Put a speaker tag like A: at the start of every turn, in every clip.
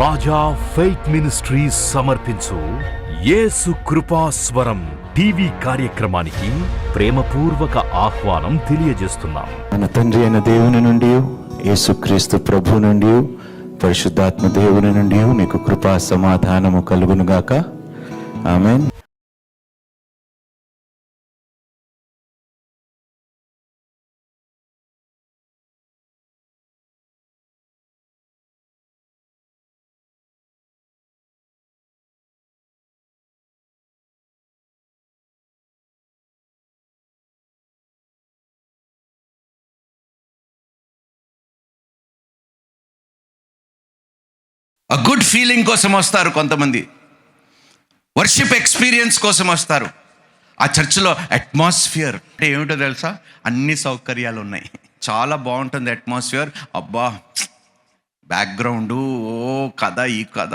A: రాజా faith ministries సమర్పించు యేసు కృపాస్వరం TV కార్యక్రమానికి ప్రేమపూర్వక ఆహ్వానం తెలియజేస్తున్నాం.
B: మన తండ్రి అయిన దేవుని నుండి, యేసుక్రీస్తు ప్రభు నుండి, పరిశుద్ధాత్మ దేవుని నుండి మీకు కృపా సమాధానము కలుగునుగాక. ఆమేన్.
C: ఆ గుడ్ ఫీలింగ్ కోసం వస్తారు కొంతమంది, వర్షిప్ ఎక్స్పీరియన్స్ కోసం వస్తారు. ఆ చర్చిలో అట్మాస్ఫియర్ అంటే ఏమిటో తెలుసా? అన్ని సౌకర్యాలు ఉన్నాయి, చాలా బాగుంటుంది అట్మాస్ఫియర్. అబ్బా, బ్యాక్గ్రౌండు, ఓ కథ ఈ కథ.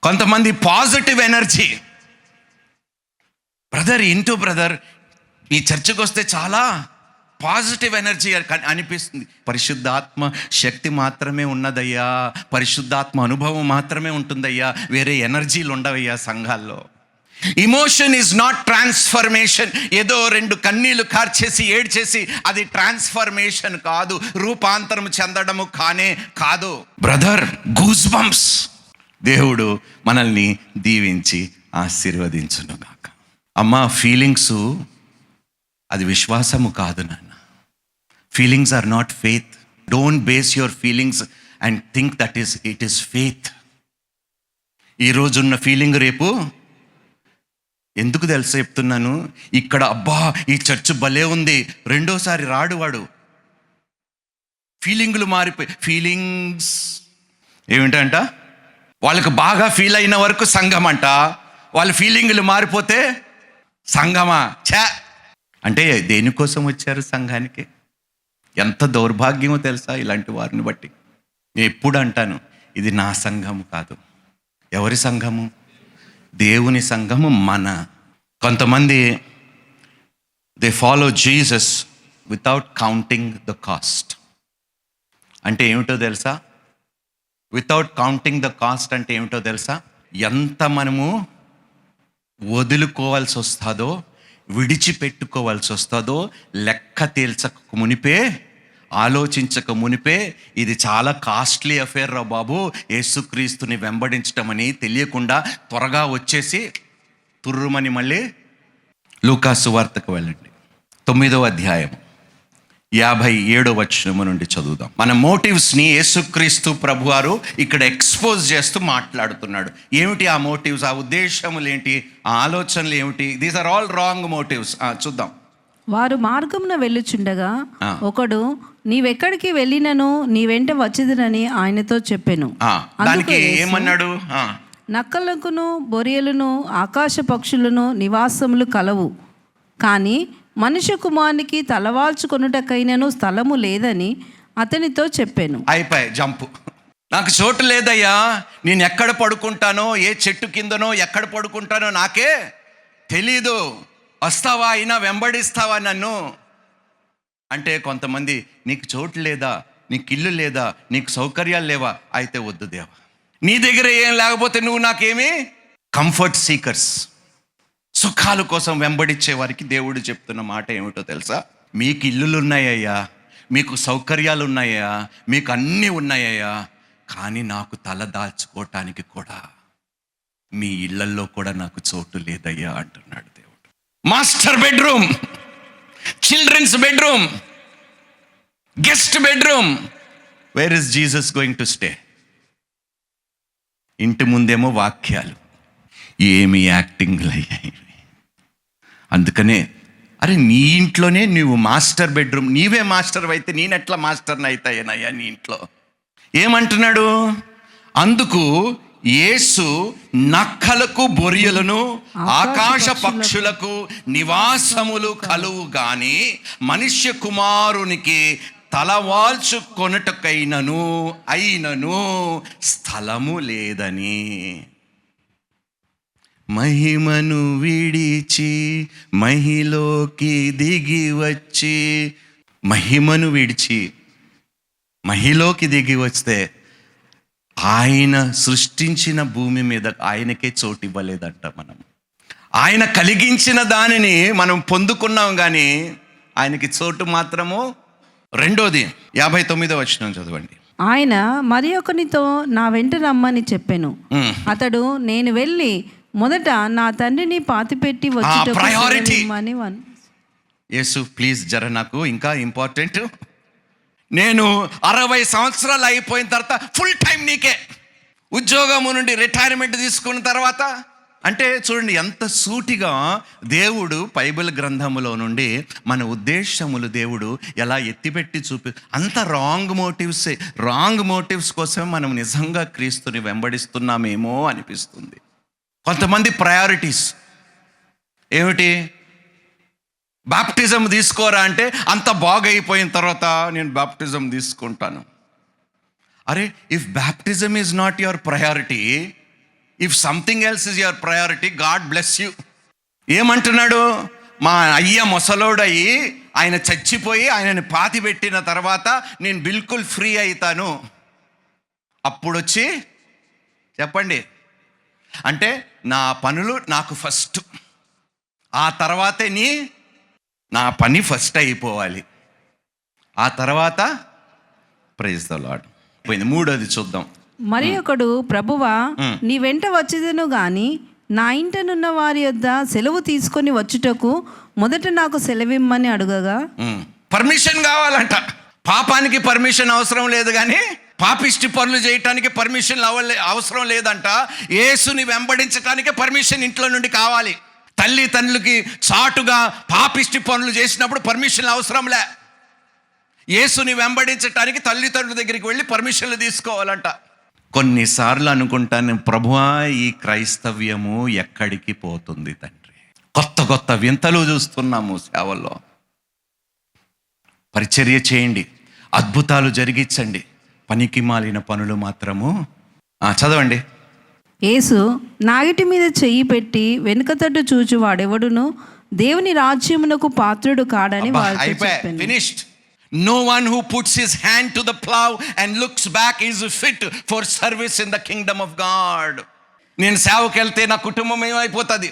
C: కొంతమంది పాజిటివ్ ఎనర్జీ. బ్రదర్ ఈ చర్చికి వస్తే చాలా పాజిటివ్ ఎనర్జీ అనిపిస్తుంది. పరిశుద్ధాత్మ శక్తి మాత్రమే ఉన్నదయ్యా, పరిశుద్ధాత్మ అనుభవం మాత్రమే ఉంటుందయ్యా, వేరే ఎనర్జీలు ఉండవయ్యా సంఘాల్లో. Emotion is not transformation. ఏదో రెండు కన్నీళ్లు కార్చేసి ఏడ్చేసి అది ట్రాన్స్ఫర్మేషన్ కాదు, రూపాంతరం చెందడము కానే కాదు. Brother, goose bumps. దేవుడు మనల్ని దీవించి ఆశీర్వదించునుగాక. అమ్మా, ఫీలింగ్స్ అది విశ్వాసము కాదు నాన్న. Feelings are not faith. Don't base your feelings and think that it is faith. ఈరోజున్న ఫీలింగ్ రేపు ఎందుకు తెలుసా చెప్తున్నాను? ఇక్కడ అబ్బా ఈ చర్చ్ భలే ఉంది, రెండోసారి రాడు వాడు. ఫీలింగులు మారిపోయి, ఫీలింగ్స్ ఏమిటంట, వాళ్ళకు బాగా ఫీల్ అయిన వరకు సంఘం అంట, వాళ్ళ ఫీలింగులు మారిపోతే సంఘమా ఛా. అంటే దేనికోసం వచ్చారు సంఘానికి? ఎంత దౌర్భాగ్యమో తెలుసా ఇలాంటి వారిని బట్టి. నేను ఎప్పుడు అంటాను, ఇది నా సంఘము కాదు. ఎవరి సంఘము? దేవుని సంఘము. కొంతమంది they follow Jesus without counting the cost. అంటే ఏమిటో తెలుసా? వితౌట్ కౌంటింగ్ ద కాస్ట్ అంటే ఏమిటో తెలుసా? ఎంత మనము వదులుకోవాల్సి వస్తుందో, విడిచిపెట్టుకోవాల్సి వస్తుందో లెక్క తేల్చక మునిపే, ఆలోచించక మునిపే, ఇది చాలా కాస్ట్లీ అఫేర్ రా బాబు, యేసుక్రీస్తుని వెంబడించటం అని తెలియకుండా త్వరగా వచ్చేసి తుర్రుమని మళ్ళీ లూకాసు వార్తకు వెళ్ళండి, 9వ అధ్యాయం 57వ వచనము నుండి చదువుదాం. మన మోటివ్స్ని యేసుక్రీస్తు ప్రభువారు ఇక్కడ ఎక్స్పోజ్ చేస్తూ మాట్లాడుతున్నాడు. ఏమిటి ఆ మోటివ్స్, ఆ ఉద్దేశములు ఏంటి, ఆ ఆలోచనలు ఏమిటి? These are all wrong motives. చూద్దాం.
D: వారు మార్గమున వెళ్ళుచుండగా ఒకడు, నీవెక్కడికి వెళ్ళినను నీ వెంట వచ్చేదనని ఆయనతో చెప్పెను.
C: దానికి ఏమన్నాడు?
D: నక్కలకును బొరియలను ఆకాశ పక్షులను నివాసములు కలవు, కానీ మనుష్య కుమారునికి తలవాల్చుకొనుటకైనను స్థలము లేదని అతనితో చెప్పాను.
C: అయిపోయి జంపు. నాకు చోటు లేదయ్యా, నేను ఎక్కడ పడుకుంటానో, ఏ చెట్టు కిందనో ఎక్కడ పడుకుంటానో నాకే తెలీదు, వస్తావా అయినా వెంబడిస్తావా నన్ను అంటే, కొంతమంది నీకు చోటు లేదా, నీకు ఇల్లు లేదా, నీకు సౌకర్యాలు లేవా, అయితే వద్దు దేవా. నీ దగ్గర ఏం లేకపోతే నువ్వు నాకేమి? కంఫర్ట్ సీకర్స్, సుఖాల కోసం వెంబడించే వారికి దేవుడు చెప్తున్న మాట ఏమిటో తెలుసా? మీకు ఇల్లులు ఉన్నాయ్యా, మీకు సౌకర్యాలు ఉన్నాయా, మీకు అన్నీ ఉన్నాయ్యా, కానీ నాకు తల దాల్చుకోవటానికి కూడా మీ ఇళ్లల్లో కూడా నాకు చోటు లేదయ్యా అంటున్నాడు దేవుడు. Master bedroom, children's bedroom, guest bedroom, where is Jesus going to stay? ఇంటి ముందేమో వాక్యాలు, ఏమి యాక్టింగ్లు అయ్యాయి. అందుకనే అరే, నీ ఇంట్లోనే నువ్వు మాస్టర్ బెడ్రూమ్, నీవే మాస్టర్ అయితే నేనెట్లా మాస్టర్ని అవుతాయనయ్యా నీ ఇంట్లో? ఏమంటున్నాడు? అందుకు యేసు నక్కలకు బొరియలను ఆకాశ పక్షులకు నివాసములు కలువు గాని మనుష్య కుమారునికి తలవాల్చుకొనుటకైనను అయినను స్థలము లేదని. మహిమను విడిచి మహిలోకి దిగి వచ్చి, మహిమను విడిచి మహిలోకి దిగి వస్తే ఆయన సృష్టించిన భూమి మీద ఆయనకే చోటు ఇవ్వలేదంట. మనం ఆయన కలిగించిన దానిని మనం పొందుకున్నాం, కానీ ఆయనకి చోటు మాత్రము. రెండోది 59వ వచనం చదవండి.
D: ఆయన మరి ఒకనితో నా వెంట రమ్మని చెప్పెను. అతడు నేను వెళ్ళి మొదట నా తండ్రిని పాతిపెట్టి
C: ప్రయారిటీ.
D: వచ్చి
C: యేసు ప్లీజ్ జర నాకు ఇంకా ఇంపార్టెంట్. నేను 60 సంవత్సరాలు అయిపోయిన తర్వాత ఫుల్ టైం నీకే, ఉద్యోగము నుండి రిటైర్మెంట్ తీసుకున్న తర్వాత అంటే చూడండి ఎంత సూటిగా దేవుడు బైబిల్ గ్రంథములో నుండి మన ఉద్దేశములు దేవుడు ఎలా ఎత్తిపెట్టి అంత రాంగ్ మోటివ్స్ కోసం మనం నిజంగా క్రీస్తుని వెంబడిస్తున్నామేమో అనిపిస్తుంది. కొంతమంది ప్రయారిటీస్ ఏమిటి? బాప్టిజం తీసుకోరా అంటే అంత బాగైపోయిన తర్వాత నేను బాప్టిజం తీసుకుంటాను. అరే, if baptism is not your priority, if something else is your priority, God bless you. ఏమంటున్నాడు? మా అయ్య ముసలోడయి ఆయన చచ్చిపోయి ఆయనని పాతి పెట్టిన తర్వాత నేను బిల్కుల్ ఫ్రీ అవుతాను, అప్పుడొచ్చి చెప్పండి అంటే నా పనులు నాకు ఫస్ట్, ఆ తర్వాతే నా పని ఫస్ట్ అయిపోవాలి, ఆ తర్వాత ప్రైజ్ ద లార్డ్ పోయింది. మూడోది చూద్దాం.
D: మరి ఒకడు ప్రభువా నీ వెంట వచ్చేదను గాని నా ఇంటనున్న వారి యొద్ద సెలవు తీసుకొని వచ్చుటకు మొదట నాకు సెలవిమ్మని అడుగగా,
C: పర్మిషన్ కావాలంట. పాపానికి పర్మిషన్ అవసరం లేదు, కానీ పాపిష్టి పనులు చేయటానికి పర్మిషన్ అవసరం లేదంట. యేసుని వెంబడించడానికి పర్మిషన్ ఇంట్లో నుండి కావాలి. తల్లి తండ్రులకి చాటుగా పాపిష్టి పనులు చేసినప్పుడు పర్మిషన్ అవసరంలే. యేసుని వెంబడించటానికి తల్లిదండ్రుల దగ్గరికి వెళ్ళి పర్మిషన్లు తీసుకోవాలంట. కొన్నిసార్లు అనుకుంటాను, ప్రభువా ఈ క్రైస్తవ్యము ఎక్కడికి పోతుంది తండ్రి? కొత్త వింతలు చూస్తున్నాము సేవల్లో. పరిచర్య చేయండి, అద్భుతాలు జరిగించండి, పనికి మాలిన పనులు మాత్రము చదవండి.
D: యేసు నాగిటి మీద చెయ్యి పెట్టి వెనుకతట్టు చూచి వాడెవడును దేవుని రాజ్యమునకు పాత్రుడు కాడని వారితో చెప్పెను.
C: Finished. No one who puts his hand to the plow and looks back is fit for service in the kingdom of God. నేను సేవకి వెళ్తే నా కుటుంబం ఏమైపోతుంది,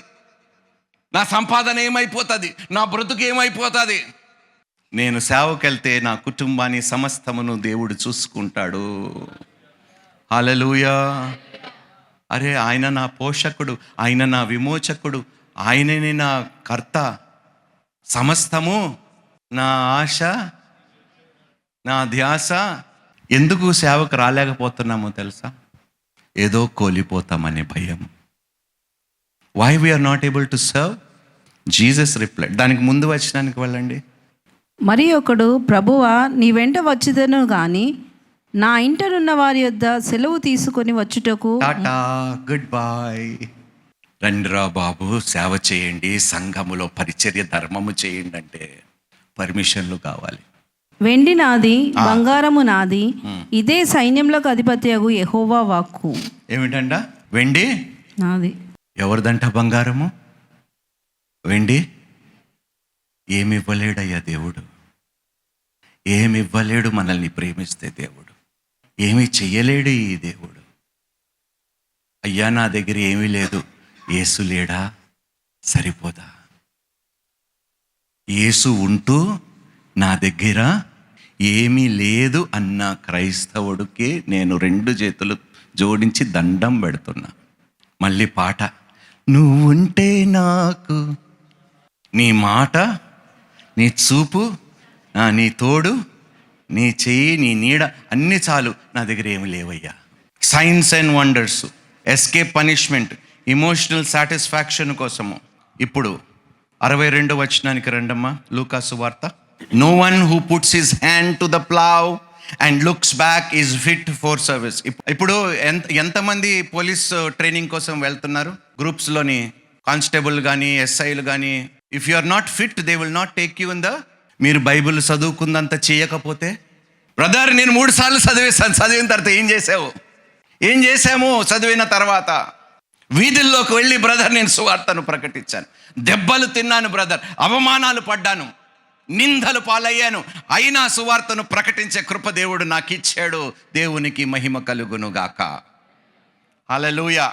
C: నా సంపాదన ఏమైపోతుంది, నా బ్రతుకు ఏమైపోతుంది? నేను సేవకి వెళ్తే నా కుటుంబాన్ని సమస్తమును దేవుడు చూసుకుంటాడు. హల్లెలూయా. అరే, ఆయన నా పోషకుడు, ఆయన నా విమోచకుడు, ఆయననే నా కర్త. సమస్తము నా ఆశ, నా ధ్యాస. ఎందుకు సేవకు రాలేకపోతున్నామో తెలుసా? ఏదో కోల్పోతామనే భయం. Why we are not able to serve? Jesus replied. దానికి ముందు వచనానికి వెళ్ళండి.
D: మరి ఒకడు ప్రభువా నీ వెంట వచ్చేదను గాని నా ఇంటనున్న వారి యొద్ద సెలవు తీసుకొని వచ్చుటకు.
C: Tata, good bye. రండిరా బాబు, సేవ చేయండి, సంఘములో పరిచర్య ధర్మము చేయండి అంటే పర్మిషన్లు కావాలి.
D: వెండి నాది, బంగారము నాది, ఇదే సైన్యంలోకి అధిపత్యగు యెహోవా వాక్కు.
C: ఏమిటంట? వెండి
D: నాది.
C: ఎవరిదంట? బంగారము. వెండి ఏమి ఇవ్వలేడయ్యా దేవుడు, ఏమి ఇవ్వలేడు. మనల్ని ప్రేమిస్తే దేవుడు ఏమీ చెయ్యలేడు. ఈ దేవుడు అయ్యా నా దగ్గర ఏమీ లేదు, యేసు లేడా? సరిపోదా? యేసు ఉంటూ నా దగ్గర ఏమీ లేదు అన్న క్రైస్తవుడికి నేను 2 చేతులు జోడించి దండం పెడుతున్నా. మళ్ళీ పాట. నువ్వుంటే నాకు, నీ మాట, నీ చూపు, నీ తోడు, నీ చెయ్యి, నీ నీడ అన్నీ చాలు, నా దగ్గర ఏమి లేవయ్యా. Science and wonders, escape punishment, emotional satisfaction కోసము. ఇప్పుడు 62వ వచనానికి రండమ్మా, లూకాసు వార్త. No one who puts his hand to the plow and looks back is fit for service. ఇప్పుడు ఎంతమంది పోలీస్ ట్రైనింగ్ కోసం వెళ్తున్నారు? గ్రూప్స్లోని కానిస్టేబుల్ కానీ ఎస్ఐలు కానీ. If you are not fit they will not take you in the. మీరు Bible చదువుకుందంత చేయకపోతే, బ్రదర్ నేను 3 సార్లు చదివిన తర్వాత ఏం చేశాము? చదివిన తర్వాత వీధుల్లోకి వెళ్ళి బ్రదర్ నేను సువార్తను ప్రకటించాను, దెబ్బలు తిన్నాను బ్రదర్, అవమానాలు పడ్డాను, నిందలు పాలయ్యాను, అయినా సువార్తను ప్రకటించే కృప దేవుడు నాకు ఇచ్చాడు. దేవునికి మహిమ కలుగునుగాక. Hallelujah.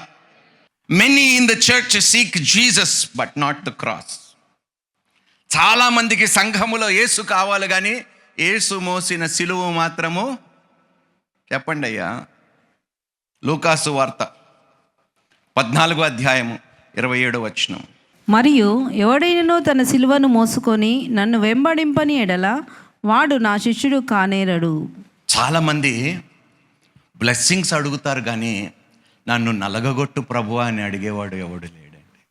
C: Many in the church seek Jesus but not the cross. చాలా మందికి సంఘములో యేసు కావాలి, కానీ యేసు మోసిన సిలువ మాత్రము చెప్పండి అయ్యా. లూకాసు వార్త 14వ అధ్యాయము 27వ వచనం.
D: మరియు ఎవడైనను తన సిలువను మోసుకొని నన్ను వెంబడింపని ఎడల వాడు నా శిష్యుడు కానేరడు.
C: చాలామంది బ్లెస్సింగ్స్ అడుగుతారు, కానీ నన్ను నలగగొట్టు ప్రభువా అని అడిగేవాడు ఎవడు లేడండి.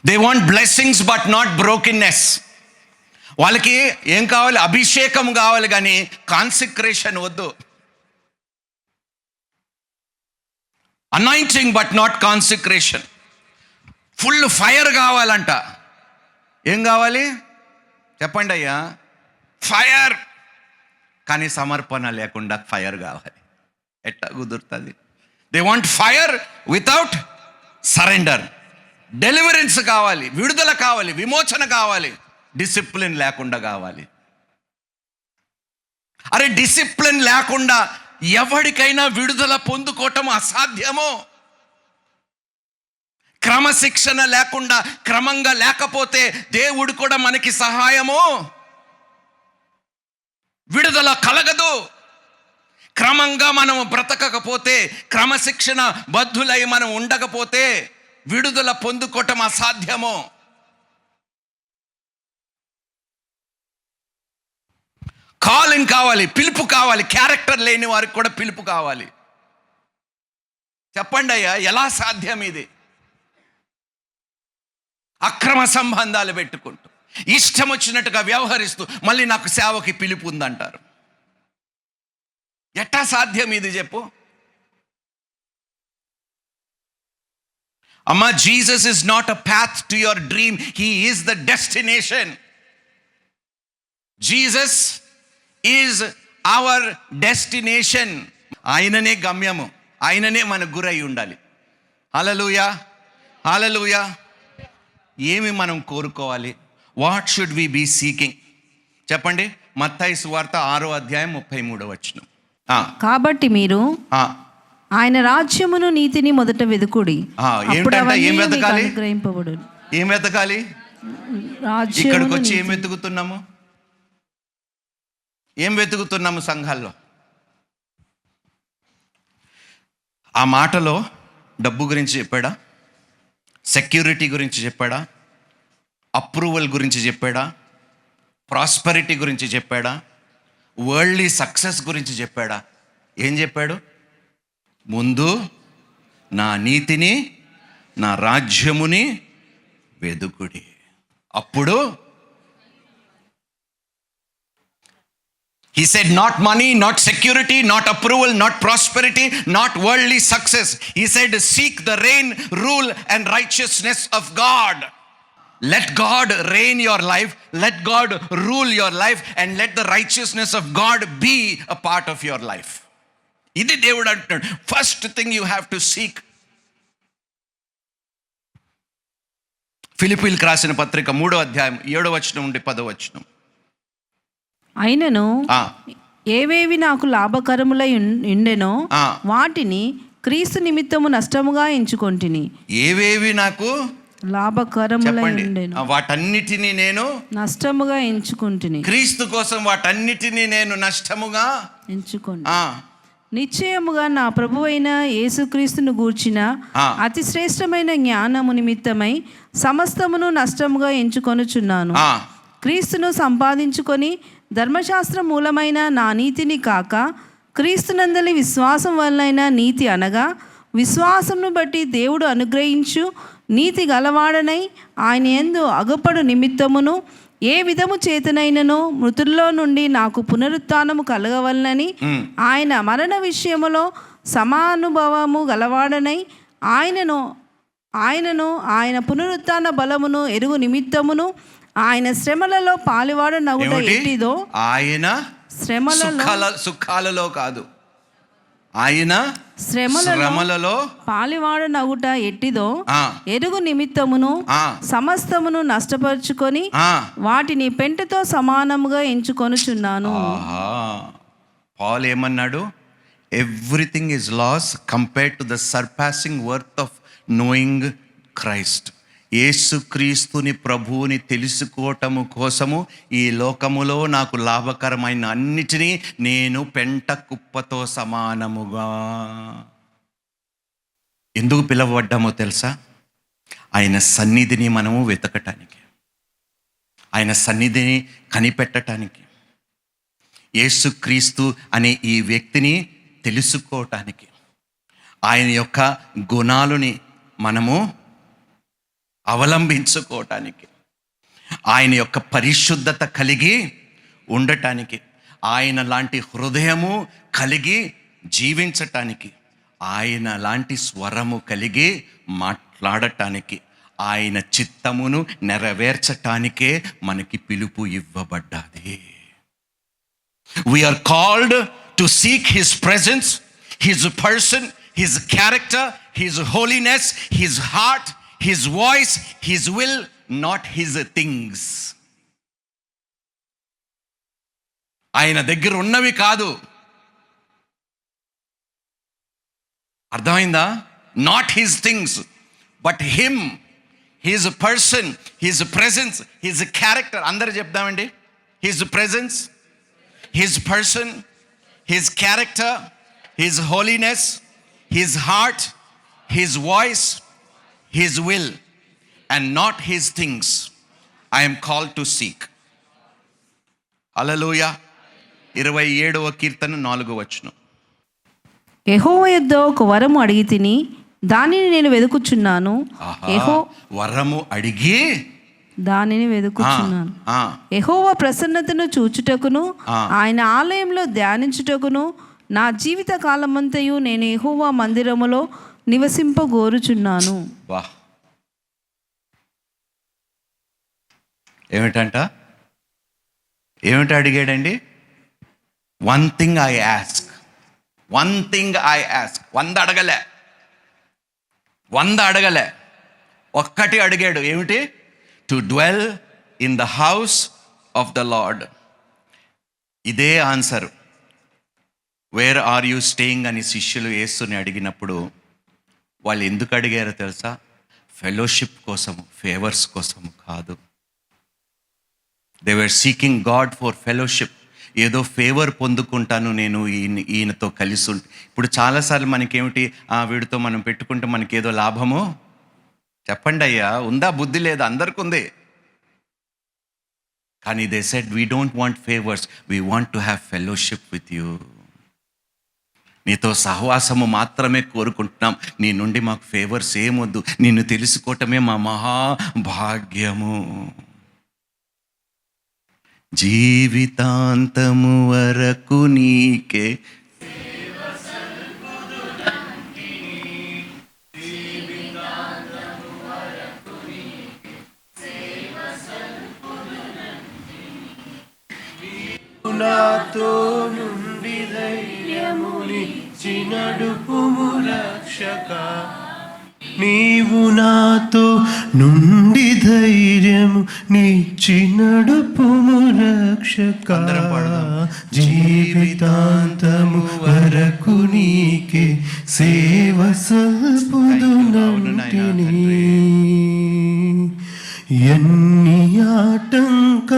C: They want blessings but not brokenness. వాళ్ళకి ఏం కావాలి? అభిషేకం కావాలి, కానీ కాన్సిక్రేషన్ వద్దు. Anointing but not consecration. Full fire కావాలంట. ఏం కావాలి చెప్పండి అయ్యా? ఫైర్. కానీ సమర్పణ లేకుండా ఫైర్ కావాలి. ఎట్లా కుదురుతుంది? They want fire without surrender. Deliverance కావాలి, విడుదల కావాలి, విమోచన కావాలి, డిసిప్లిన్ లేకుండా కావాలి. అరే డిసిప్లిన్ లేకుండా ఎవరికైనా విడుదల పొందుకోవటం అసాధ్యమో. క్రమశిక్షణ లేకుండా, క్రమంగా లేకపోతే దేవుడు కూడా మనకి సహాయము, విడుదల కలగదు. క్రమంగా మనం బ్రతకకపోతే, క్రమశిక్షణ బద్ధులై మనం ఉండకపోతే విడుదల పొందుకోవటం అసాధ్యము. కాలింగ్ కావాలి, పిలుపు కావాలి. క్యారెక్టర్ లేని వారికి కూడా పిలుపు కావాలి. చెప్పండి అయ్యా, ఎలా సాధ్యం ఇది? అక్రమ సంబంధాలు పెట్టుకుంటూ, ఇష్టం వచ్చినట్టుగా వ్యవహరిస్తూ, మళ్ళీ నాకు సేవకి పిలుపు ఉందంటారు. ఎట్టా సాధ్యం ఇది చెప్పు అమ్మా. Jesus is not a path to your dream, he is the destination. Jesus is our destination. ఆయననే గమ్యము, ఆయననే మన గురై ఉండాలి. హల్లెలూయా, హల్లెలూయా. ఏమి మనం కోరుకోవాలి? What should we be seeking? చెప్పండి. మత్తయి సువార్త 6వ అధ్యాయం 33వ వచనం.
D: కాబట్టి మీరు ఆయన రాజ్యమును నీతిని మొదట వెదుకుడి, అప్పుడు అవన్నీ మీకు అనుగ్రహింపబడును.
C: ఏం వెతకాలి? ఇక్కడికి వచ్చి ఏం వెతుకుతున్నాము? ఏం వెతుకుతున్నాము సంఘాల్లో? ఆ మాటలో డబ్బు గురించి చెప్పాడా? సెక్యూరిటీ గురించి చెప్పాడా? అప్రూవల్ గురించి చెప్పాడా? ప్రాస్పరిటీ గురించి చెప్పాడా? వరల్డ్లీ సక్సెస్ గురించి చెప్పాడా? ఏం చెప్పాడు? ముందు నా నీతిని, నా రాజ్యముని వెదుకుడి, అప్పుడు. He said not money, not security, not approval, not prosperity, not worldly success. He said seek the reign, rule and righteousness of God. Let God reign your life, let God rule your life, and let the righteousness of God be a part of your life. ఇది దేవుడు అంటున్నాడు. First thing you have to seek. ఫిలిప్పీయులకు రాసిన పత్రిక 3వ అధ్యాయం 7వ వచనం నుండి 10వ వచనం.
D: అయినను ఏవేవి నాకు లాభకరములై ఉండెనో వాటిని క్రీస్తు నిమిత్తము నష్టముగా ఎంచుకొంటిని.
C: ఏవేవి నాకు
D: లాభకరములై ఉండెను
C: వాటన్నిటిని నేను
D: నష్టముగా ఎంచుకొంటిని.
C: క్రీస్తు కోసం వాటన్నిటిని నేను నష్టముగా
D: ఎంచుకోండి. నిశ్చయముగా నా ప్రభువైన యేసుక్రీస్తును గూర్చిన అతి శ్రేష్టమైన జ్ఞానము నిమిత్తమై సమస్తమును నష్టముగా ఎంచుకొనుచున్నాను. క్రీస్తును సంపాదించుకొని ధర్మశాస్త్ర మూలమైన నా నీతిని కాక క్రీస్తునందలి విశ్వాసం వలన నీతి అనగా విశ్వాసమును బట్టి దేవుడు అనుగ్రహించు నీతి గలవాడనై ఆయన యందు అగుపడు నిమిత్తమును ఏ విధము చేతనైనను మృతుల్లో నుండి నాకు పునరుత్థానము కలగవలనని ఆయన మరణ విషయములో సమానుభవము గలవాడనై ఆయనను ఆయన పునరుత్థాన బలమును ఎరుగు నిమిత్తమును ఆయన శ్రమలలో పాలువాడనగుట ఎట్టిదో.
C: ఆయన శ్రమలలో సుఖాలలో కాదు, ఆయన
D: శ్రమలలో
C: శ్రమలలో
D: పాలివాడు నగుట ఎట్టిదో
C: ఆ,
D: ఎరుగు నిమిత్తమును
C: ఆ,
D: సమస్తమును నష్టపరుచుకొని
C: ఆ.
D: వాటిని పెంటతో సమానముగా ఎంచుకొనుచున్నాను.
C: ఆహా. పాల్ ఏమన్నాడు? Everything is loss compared to the surpassing worth of knowing Christ. యేసుక్రీస్తుని ప్రభువుని తెలుసుకోవటము కోసము ఈ లోకములో నాకు లాభకరమైన అన్నిటినీ నేను పెంట కుప్పతో సమానముగా. ఎందుకు పిలువబడ్డామో తెలుసా? ఆయన సన్నిధిని మనము వెతకటానికి, ఆయన సన్నిధిని కనిపెట్టడానికి, యేసుక్రీస్తు అనే ఈ వ్యక్తిని తెలుసుకోవటానికి, ఆయన యొక్క గుణాలని మనము అవలంబించుకోవటానికి, ఆయన యొక్క పరిశుద్ధత కలిగి ఉండటానికి, ఆయన లాంటి హృదయము కలిగి జీవించటానికి, ఆయన లాంటి స్వరము కలిగి మాట్లాడటానికి, ఆయన చిత్తమును నెరవేర్చటానికే మనకి పిలుపు ఇవ్వబడ్డాది. We are called to seek His presence, His person, His character, His holiness, His heart, His voice, His will, not His things. ఆయన దగ్గర ఉన్నవి కాదు. అర్థమైందా? Not his things but him, his person, his presence, his character. అందరు చెప్దామండి. His presence, his person, his character, his holiness, his heart, his voice, his will, and not his things I am called to seek. Hallelujah. 27వ కీర్తన 4వ వచనం.
D: యెహోవా యొద్ద ఒక వరము అడిగి తిని దానిని నేను వెదుకుచున్నాను.
C: వరము అడిగి
D: దానిని వెదుకుచున్నాను. యెహోవా ప్రసన్నతను చూచుటకును ఆయన ఆలయంలో ధ్యానించుటకును నా జీవిత కాలమంతయు నేను యెహోవా మందిరములో నివసింపగోరుచున్నాను.
C: వా, ఏమిటంట? ఏమిటి అడిగాడండి? One thing I ask, one thing I ask. 100 అడగలే, 100 అడగలే, ఒక్కటి అడిగాడు. ఏమిటి? To dwell in the house of the Lord. ఇదే answer. Where are you staying అని శిష్యులు యేసుని అడిగినప్పుడు వాళ్ళు ఎందుకు అడిగారో తెలుసా? ఫెలోషిప్ కోసము, ఫేవర్స్ కోసము కాదు. They were seeking God for fellowship. ఏదో ఫేవర్ పొందుకుంటాను నేను ఈయనతో కలిసి ఉంటే. ఇప్పుడు చాలాసార్లు మనకేమిటి, వీడితో మనం పెట్టుకుంటే మనకి ఏదో లాభము. చెప్పండి అయ్యా, ఉందా? బుద్ధి లేదా? అందరికి ఉంది. కానీ they said we don't want favours, we want to have fellowship with you. నీతో సహవాసము మాత్రమే కోరుకుంటున్నాం, నీ నుండి మాకు ఫేవర్స్ ఏమొద్దు, నిన్ను తెలుసుకోవటమే మా మహాభాగ్యము. జీవితాంతము వరకు నీకే
E: నాతో నుండి ధైర్యమునిచ్చి నడుపుము రక్షక. నీవు నాతో నుండి ధైర్యము నిచ్చి నడుపుము రక్షక. జీవితాంతము వరకు నీకే సేవ సల్పుదునంటిని. ఎన్ని ఆటంకంబులున్నను,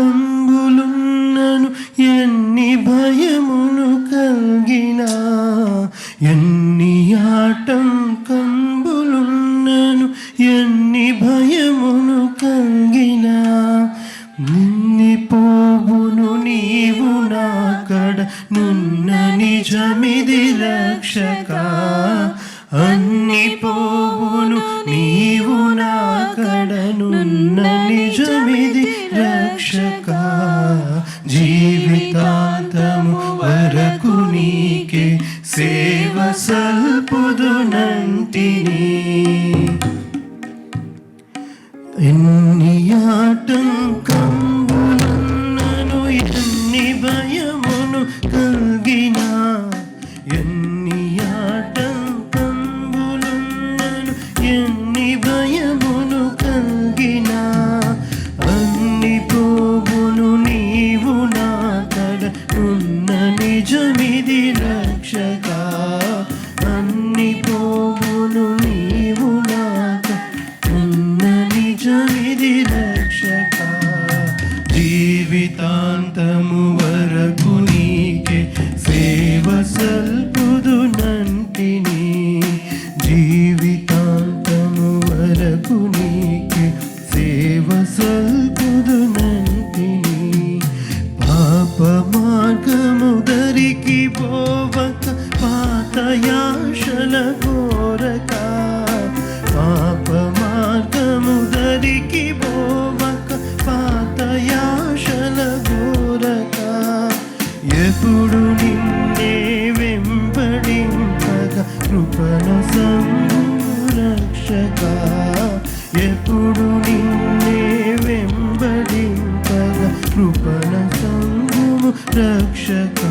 E: ఎన్ని భయమును కలిగినా, ఎన్ని ఆటంకంబులున్నను, ఎన్ని భయమును కలిగినా, నిన్ని పోవును నీవు నాకడ నున్న నిజమిది రక్షక. అన్ని పోవును నీవు నాకడ నున్న నిజమిది రక్షక. జీవితాంతము వరకు నీకే సేవ సల్పుదునంటిని. ఎన్ని ఆటంకంబులున్నను, ఎన్ని భయమును కలిగినా, ఎన్ని రక్షక జీవితాంతము వరకు నీకే సేవ సల్పుదునంటిని జీవితాంతము వరకు నీకే సేవ సల్పుదునంటిని పాప మార్గము దరికి పోవక పాతయాశల కోరక పాప మార్గము దరికి పోవక పాతయాశల కోరక ఎప్పుడు నిన్నే వెంబడింపగా కృపను సంరక్షక ఎప్పుడు నిన్నే వెంబడింపగా కృపను సంగుము రక్షక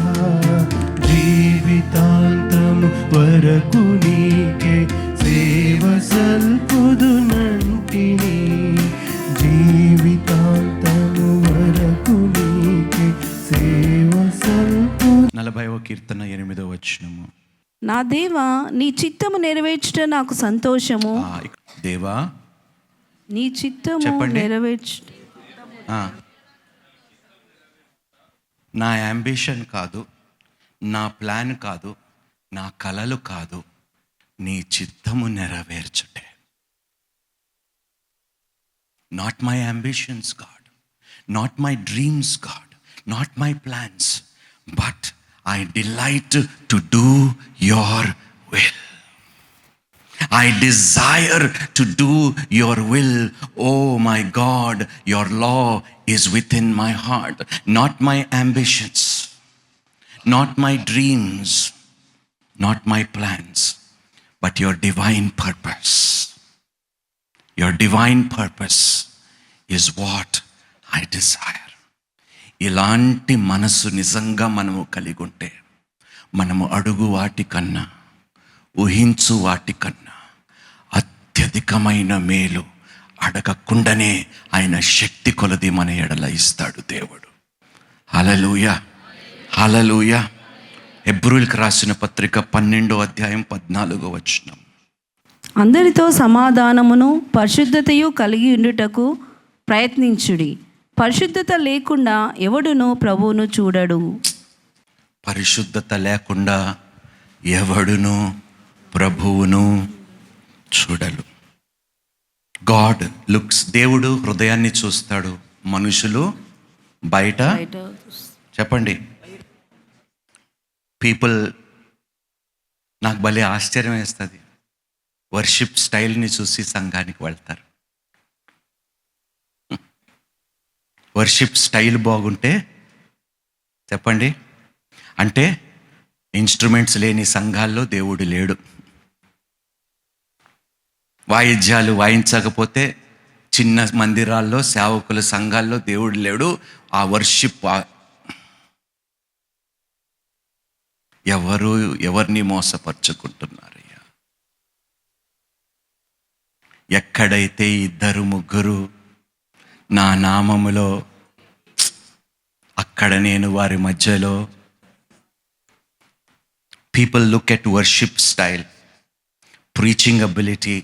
E: జీవితాంతము వరకు నీకే సేవ సల్పుదునంటిని జీవితాంతము వరకు నీకే సేవ సల్పు
C: 40వ కీర్తన 8వ వచనము.
D: నా దేవా నీ చిత్తము నెరవేర్చుట నాకు సంతోషము.
C: దేవా
D: నీ చిత్తము
C: చెప్పండి.
D: నెరవేర్చుట
C: నా యాంబిషన్ కాదు, నా ప్లాన్ కాదు, నా కలలు కాదు, నీ చిత్తము నెరవేర్చుటే. Not my ambitions God, not my dreams God, not my plans, but I delight to do your will. I desire to do your will. Oh my God, your law is within my heart. Not my ambitions, not my dreams, not my plans, but your divine purpose. Your divine purpose is what I desire. ఇలాంటి మనసు నిజంగా మనము కలిగి ఉంటే మనము అడుగు వాటికన్నా ఊహించు వాటికన్నా అత్యధికమైన మేలు అడగకుండానే ఆయన శక్తి కొలది మన ఎడల ఇస్తాడు దేవుడు. హల్లెలూయా, హల్లెలూయా. హెబ్రీయులకు రాసిన పత్రిక 12వ అధ్యాయం 14వ వచనం.
D: అందరితో సమాధానమును పరిశుద్ధతయు కలిగి ఉండుటకు ప్రయత్నించుడి. పరిశుద్ధత లేకుండా ఎవడును ప్రభువును చూడడు.
C: పరిశుద్ధత లేకుండా ఎవడును ప్రభువును చూడలు. గాడ్ లుక్స్, దేవుడు హృదయాన్ని చూస్తాడు, మనుషులు బయట. చెప్పండి. పీపుల్, నాకు భలే ఆశ్చర్యం వేస్తుంది, వర్షిప్ స్టైల్ని చూసి సంఘానికి వెళ్తారు. వర్షిప్ స్టైల్ బాగుంటే చెప్పండి, అంటే ఇన్స్ట్రుమెంట్స్ లేని సంఘాల్లో దేవుడు లేడు. వాయిద్యాలు వాయించకపోతే చిన్న మందిరాల్లో సేవకుల సంఘాల్లో దేవుడు లేడు. ఆ వర్షిప్ ఎవరిని మోసపరుచుకుంటున్నారయ్యా? ఎక్కడైతే 2-3 నా నామములో, అక్కడ నేను వారి మధ్యలో. People look at worship style, preaching ability.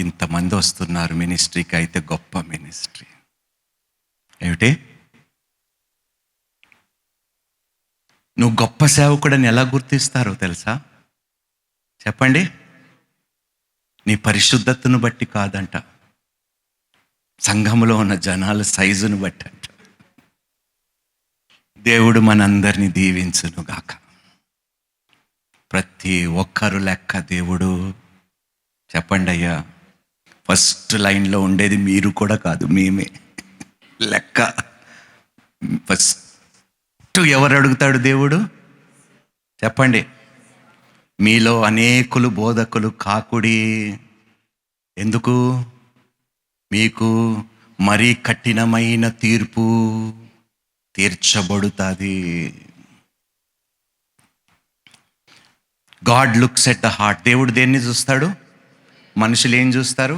C: ఇంతమంది వస్తున్నారు మినిస్ట్రీకి, అయితే గొప్ప మినిస్ట్రీ. ఏమిటి? నువ్వు గొప్ప సేవకుడని ఎలా గుర్తిస్తారో తెలుసా? చెప్పండి. నీ పరిశుద్ధతను బట్టి కాదంట, సంఘములో ఉన్న జనాల సైజును బట్టి అంట. దేవుడు మనందరినీ దీవించును గాక. ప్రతి ఒక్కరు లెక్క దేవుడు. చెప్పండి అయ్యా, ఫస్ట్ లైన్లో ఉండేది మీరు కూడా కాదు, మేమే లెక్క. ఫస్ట్ ఎవరు అడుగుతాడు దేవుడు? చెప్పండి. మీలో అనేకులు బోధకులు కాకుడి. ఎందుకు? మీకు మరీ కఠినమైన తీర్పు తీర్చబడుతుంది. God looks at the heart. దేవుడు దేన్ని చూస్తాడు? మనుషులు ఏం చూస్తారు?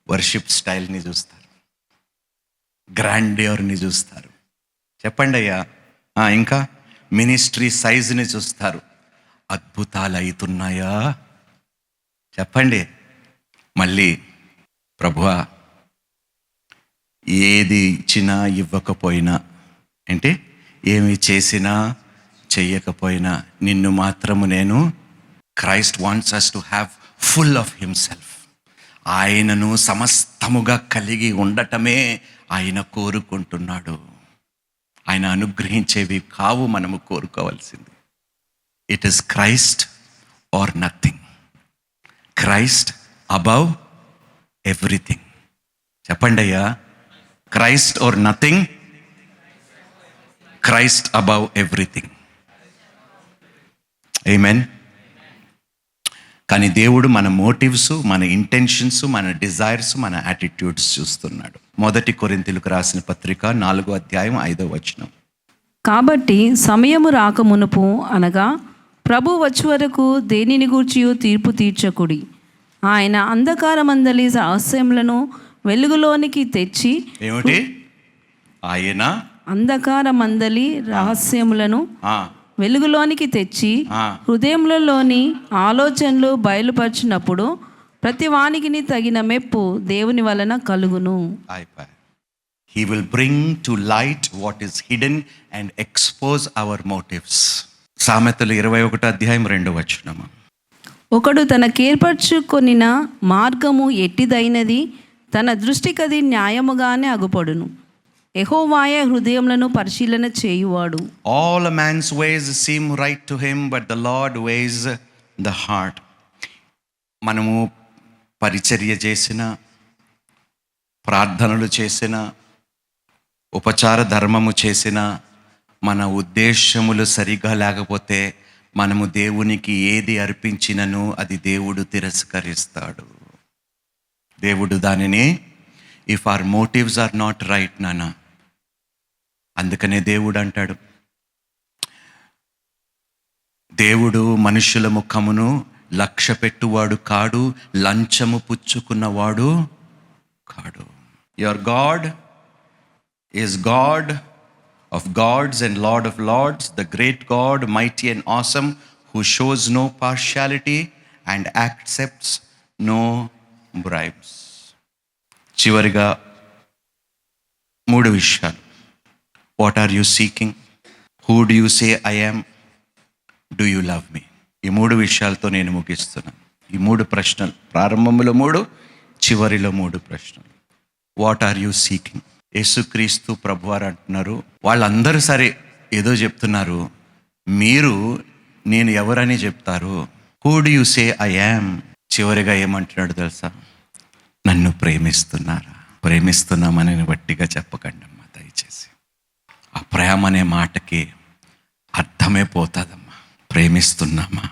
C: వర్షిప్ స్టైల్ని చూస్తారు, గ్రాండియర్ని చూస్తారు. చెప్పండి అయ్యా. ఇంకా మినిస్ట్రీ సైజుని చూస్తారు. అద్భుతాలు అవుతున్నాయా? చెప్పండి. మళ్ళీ ప్రభువా ఏది ఇచ్చినా ఇవ్వకపోయినా, అంటే ఏమి చేసినా చెయ్యకపోయినా నిన్ను మాత్రము నేను, Christ wants us to have full of himself. ఆయనను సమస్తముగా కలిగి ఉండటమే ఆయన కోరుకుంటున్నాడు. ఆయన అనుగ్రహించేవి కావు మనము కోరుకోవాల్సింది. It is Christ or nothing. Christ above everything. చెప్పండి అయ్యా, Christ or nothing, Christ above everything. Amen. కానీ దేవుడు మన మోటివ్స్, మన ఇంటెన్షన్స్, మన డిజైర్స్, మన యాటిట్యూడ్స్ చూస్తున్నాడు. 1 కొరింథీయులకు రాసిన పత్రిక 4వ అధ్యాయం 5వ వచనం.
D: కాబట్టి సమయము రాక మునుపు, అనగా ప్రభు వచ్చి వరకు దేనిని గూర్చియు తీర్పు తీర్చకుడి. ఆయన అంధకారమందలి రహస్యములను వెలుగులోనికి తెచ్చి,
C: ఏమిటి? ఆయన
D: అంధకారమందలి రహస్యములను వెలుగులోనికి తెచ్చి హృదయములలోని ఆలోచనలు బయలుపరిచినప్పుడు ప్రతి వానికి తగిన మెప్పు దేవుని వలన కలుగును.
C: He will bring to light what is hidden and expose our motives. సామెతలు 21వ అధ్యాయం 2వ వచనం.
D: ఒకడు తనకేర్పరచుకొనిన మార్గము ఎట్టిదైనది, తన దృష్టికది న్యాయముగానే అగుపడును. యెహోవాయే హృదయములను పరిశీలన చేయువాడు.
C: All a man's ways seem right to him, but the Lord weighs the heart. మనము పరిచర్య చేసిన, ప్రార్థనలు చేసిన, ఉపచార ధర్మము చేసిన, మన ఉద్దేశములు సరిగా లేకపోతే మనము దేవునికి ఏది అర్పించినను అది దేవుడు తిరస్కరిస్తాడు. దేవుడు దానిని, if our motives are not right నానా. అందుకనే దేవుడు అంటాడు, దేవుడు మనుషుల ముఖమును లక్ష్య పెట్టువాడు కాడు, లంచము పుచ్చుకున్నవాడు కాడు. Your God is God of gods and Lord of lords, the great God, mighty and awesome, who shows no partiality and accepts no bribes. చివరిగా 3 విషయాలు. What are you seeking? Who do you say I am? Do you love me? ఈ 3 విషయాలతో నేను ముగిస్తున్నాను. ఈ 3 ప్రశ్నలు, ప్రారంభంలో 3, చివరిలో 3 ప్రశ్నలు. What are you seeking? యేసుక్రీస్తు ప్రభువారు అంటున్నారు, వాళ్ళందరూ సరే ఏదో చెప్తున్నారు, మీరు నేను ఎవరని చెప్తారు? Who do you say I yam? చివరిగా ఏమంటున్నాడు తెలుసా? నన్ను ప్రేమిస్తున్నారా? ప్రేమిస్తున్నామని బట్టిగా చెప్పకండి అమ్మా దయచేసి. ఆ ప్రేమ అనే మాటకి అర్థమే పోతుందమ్మా. ప్రేమిస్తున్నామా?